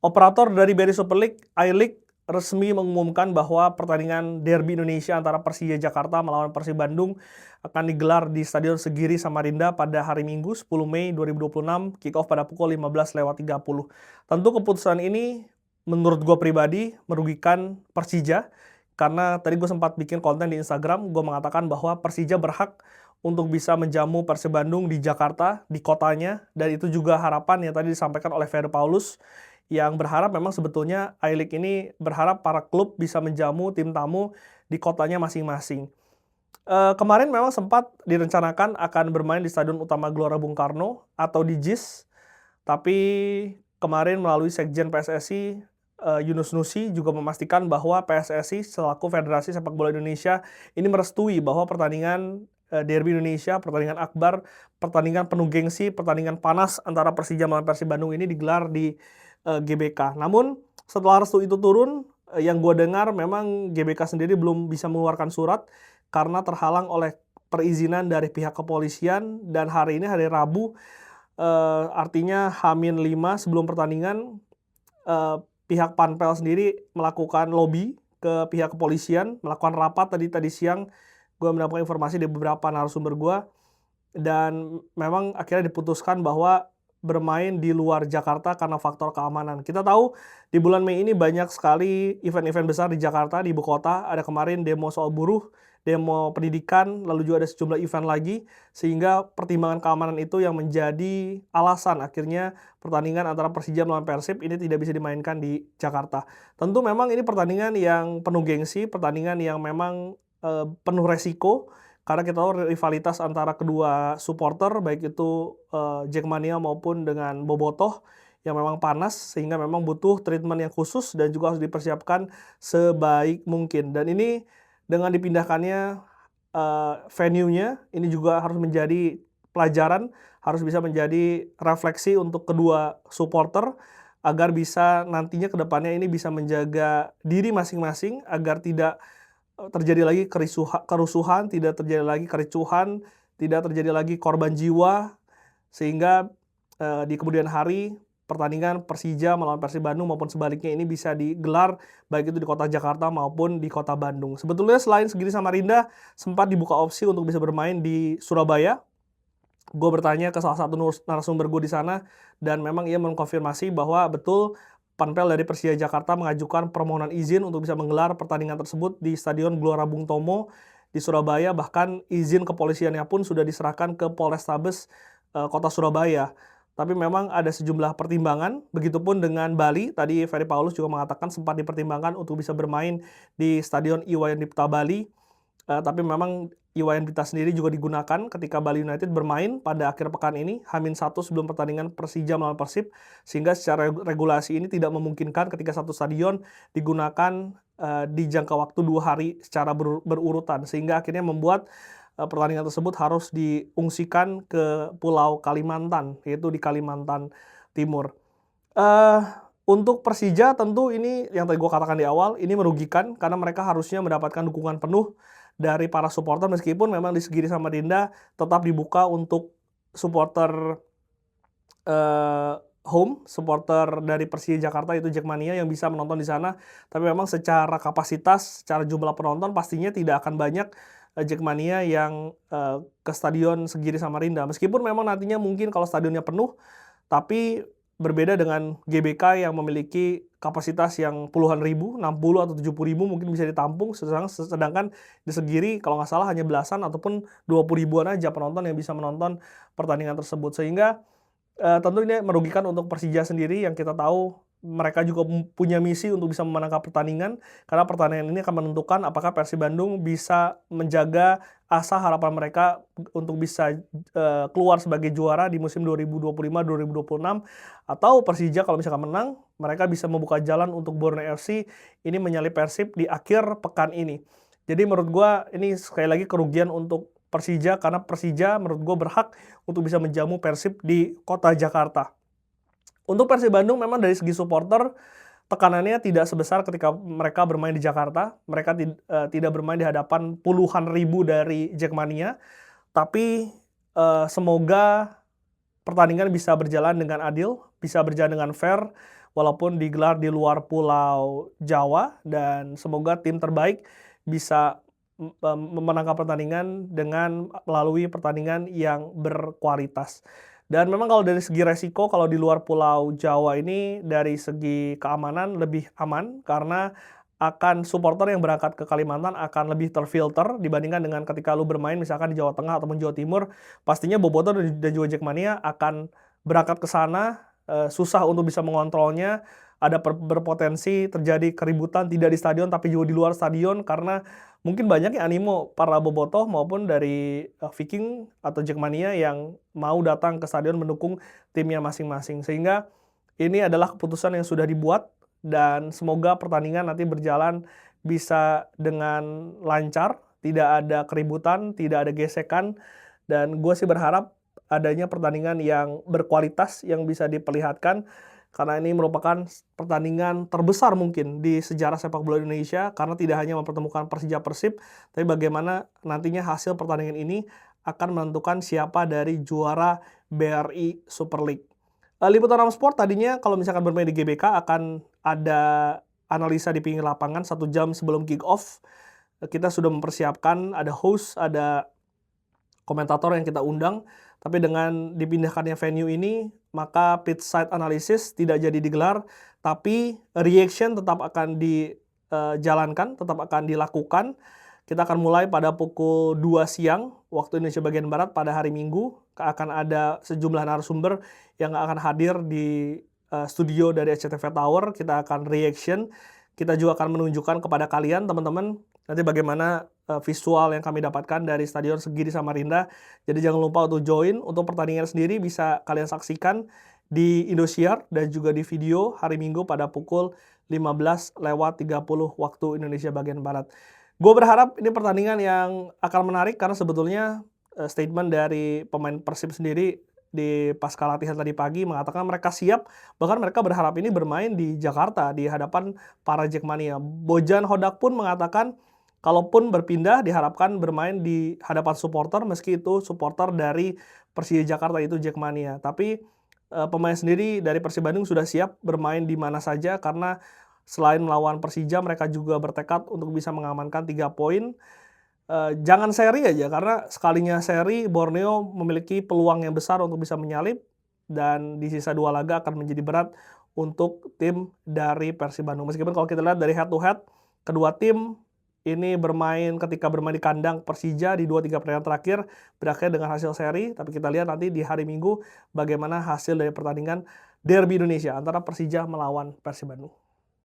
Operator dari BRI Super League, I-League, resmi mengumumkan bahwa pertandingan derby Indonesia antara Persija Jakarta melawan Persib Bandung akan digelar di Stadion Segiri Samarinda pada hari Minggu 10 Mei 2026, kick off pada pukul 15.30. Tentu keputusan ini menurut gue pribadi merugikan Persija, karena tadi gue sempat bikin konten di Instagram, gue mengatakan bahwa Persija berhak untuk bisa menjamu Persib Bandung di Jakarta, di kotanya, dan itu juga harapan yang tadi disampaikan oleh Ferry Paulus, yang berharap memang sebetulnya I-League ini berharap para klub bisa menjamu tim tamu di kotanya masing-masing. Kemarin memang sempat direncanakan akan bermain di Stadion Utama Gelora Bung Karno atau di JIS, tapi kemarin melalui Sekjen PSSI, Yunus Nusi juga memastikan bahwa PSSI selaku Federasi Sepak Bola Indonesia ini merestui bahwa pertandingan derby Indonesia, pertandingan akbar, pertandingan penuh gengsi, pertandingan panas antara Persija melawan Persib Bandung ini digelar di GBK. Namun setelah restu itu turun, yang gue dengar memang GBK sendiri belum bisa mengeluarkan surat karena terhalang oleh perizinan dari pihak kepolisian, dan hari ini hari Rabu, artinya H-5 sebelum pertandingan, pihak Panpel sendiri melakukan lobby ke pihak kepolisian, melakukan rapat tadi siang. Gue mendapatkan informasi dari beberapa narasumber gue, dan memang akhirnya diputuskan bahwa bermain di luar Jakarta karena faktor keamanan. Kita tahu di bulan Mei ini banyak sekali event-event besar di Jakarta, di ibu kota. Ada kemarin demo soal buruh, demo pendidikan, lalu juga ada sejumlah event lagi, sehingga pertimbangan keamanan itu yang menjadi alasan akhirnya pertandingan antara Persija melawan Persib ini tidak bisa dimainkan di Jakarta. Tentu memang ini pertandingan yang penuh gengsi, pertandingan yang memang penuh resiko, karena kita tahu rivalitas antara kedua supporter, baik itu Jackmania maupun dengan Bobotoh, yang memang panas, sehingga memang butuh treatment yang khusus dan juga harus dipersiapkan sebaik mungkin. Dan ini dengan dipindahkannya venue-nya, ini juga harus menjadi pelajaran, harus bisa menjadi refleksi untuk kedua supporter, agar bisa nantinya ke depannya ini bisa menjaga diri masing-masing, agar tidak terjadi lagi kerusuhan, tidak terjadi lagi kericuhan, tidak terjadi lagi korban jiwa, sehingga di kemudian hari pertandingan Persija melawan Persib Bandung maupun sebaliknya ini bisa digelar baik itu di kota Jakarta maupun di kota Bandung. Sebetulnya selain Segiri Samarinda, sempat dibuka opsi untuk bisa bermain di Surabaya. Gue bertanya ke salah satu narasumber gue di sana, dan memang ia mengkonfirmasi bahwa betul Panpel dari Persija Jakarta mengajukan permohonan izin untuk bisa menggelar pertandingan tersebut di Stadion Gelora Bung Tomo di Surabaya. Bahkan izin kepolisiannya pun sudah diserahkan ke Polrestabes Kota Surabaya. Tapi memang ada sejumlah pertimbangan, begitupun dengan Bali. Tadi Ferry Paulus juga mengatakan sempat dipertimbangkan untuk bisa bermain di Stadion Iwayan Dipta Bali. Tapi memang Iwayan Dipta sendiri juga digunakan ketika Bali United bermain pada akhir pekan ini, H-1 sebelum pertandingan Persija melawan Persib, sehingga secara regulasi ini tidak memungkinkan ketika satu stadion digunakan di jangka waktu 2 hari secara berurutan, sehingga akhirnya membuat pertandingan tersebut harus diungsikan ke Pulau Kalimantan, yaitu di Kalimantan Timur. Untuk Persija tentu ini yang tadi gue katakan di awal, ini merugikan karena mereka harusnya mendapatkan dukungan penuh dari para supporter, meskipun memang di Segiri Samarinda tetap dibuka untuk supporter home, supporter dari Persija Jakarta itu Jackmania yang bisa menonton di sana. Tapi memang secara kapasitas, secara jumlah penonton pastinya tidak akan banyak Jackmania yang ke Stadion Segiri Samarinda. Meskipun memang nantinya mungkin kalau stadionnya penuh, tapi berbeda dengan GBK yang memiliki kapasitas yang puluhan ribu, 60 atau 70 ribu mungkin bisa ditampung, sedangkan di Segiri kalau nggak salah hanya belasan ataupun 20 ribuan aja penonton yang bisa menonton pertandingan tersebut. Sehingga tentu ini merugikan untuk Persija sendiri, yang kita tahu mereka juga punya misi untuk bisa memenangkan pertandingan, karena pertandingan ini akan menentukan apakah Persib Bandung bisa menjaga asa harapan mereka untuk bisa keluar sebagai juara di musim 2025-2026, atau Persija kalau misalkan menang, mereka bisa membuka jalan untuk Borneo FC ini menyalip Persib di akhir pekan ini. Jadi menurut gue ini sekali lagi kerugian untuk Persija, karena Persija menurut gue berhak untuk bisa menjamu Persib di kota Jakarta. Untuk Persib Bandung memang dari segi supporter, tekanannya tidak sebesar ketika mereka bermain di Jakarta. Mereka tidak bermain di hadapan puluhan ribu dari Jackmania. Tapi semoga pertandingan bisa berjalan dengan adil, bisa berjalan dengan fair. walaupun digelar di luar Pulau Jawa, dan semoga tim terbaik bisa memenangkan pertandingan dengan melalui pertandingan yang berkualitas. Dan memang kalau dari segi resiko, kalau di luar Pulau Jawa ini dari segi keamanan lebih aman karena akan supporter yang berangkat ke Kalimantan akan lebih terfilter dibandingkan dengan ketika lu bermain misalkan di Jawa Tengah ataupun Jawa Timur, pastinya bobotoh dan juga Jackmania akan berangkat ke sana, susah untuk bisa mengontrolnya, ada berpotensi terjadi keributan tidak di stadion tapi juga di luar stadion karena mungkin banyak yang animo para bobotoh maupun dari Viking atau Jackmania yang mau datang ke stadion mendukung timnya masing-masing. Sehingga ini adalah keputusan yang sudah dibuat dan semoga pertandingan nanti berjalan bisa dengan lancar, tidak ada keributan, tidak ada gesekan, dan gue sih berharap adanya pertandingan yang berkualitas yang bisa diperlihatkan karena ini merupakan pertandingan terbesar mungkin di sejarah sepak bola Indonesia karena tidak hanya mempertemukan Persija Persib, tapi bagaimana nantinya hasil pertandingan ini akan menentukan siapa dari juara BRI Super League. Liputan Ram Sport tadinya kalau misalkan bermain di GBK akan ada analisa di pinggir lapangan 1 jam sebelum kick off. Kita sudah mempersiapkan, ada host, ada komentator yang kita undang, tapi dengan dipindahkannya venue ini, maka pitch side analysis tidak jadi digelar, tapi reaction tetap akan dijalankan, tetap akan dilakukan. Kita akan mulai pada pukul 2 siang waktu Indonesia bagian Barat pada hari Minggu. Akan ada sejumlah narasumber yang akan hadir di studio dari SCTV Tower. Kita akan reaction. Kita juga akan menunjukkan kepada kalian teman-teman nanti bagaimana visual yang kami dapatkan dari Stadion Segiri Samarinda. Jadi jangan lupa untuk join. Untuk pertandingan sendiri bisa kalian saksikan di Indosiar dan juga di video hari Minggu pada pukul 15:30 waktu Indonesia bagian Barat. Gue berharap ini pertandingan yang akan menarik karena sebetulnya statement dari pemain Persib sendiri di pasca latihan tadi pagi mengatakan mereka siap, bahkan mereka berharap ini bermain di Jakarta di hadapan para Jackmania. Bojan Hodak pun mengatakan kalaupun berpindah diharapkan bermain di hadapan supporter meski itu supporter dari Persija Jakarta itu Jackmania. Tapi pemain sendiri dari Persib Bandung sudah siap bermain di mana saja karena selain melawan Persija, mereka juga bertekad untuk bisa mengamankan 3 poin. Jangan seri aja, karena sekalinya seri, Borneo memiliki peluang yang besar untuk bisa menyalip, dan di sisa 2 laga akan menjadi berat untuk tim dari Persib Bandung. Meskipun kalau kita lihat dari head to head, kedua tim ini ketika bermain di kandang Persija di 2-3 pertandingan terakhir berakhir dengan hasil seri, tapi kita lihat nanti di hari Minggu bagaimana hasil dari pertandingan Derby Indonesia antara Persija melawan Persib Bandung.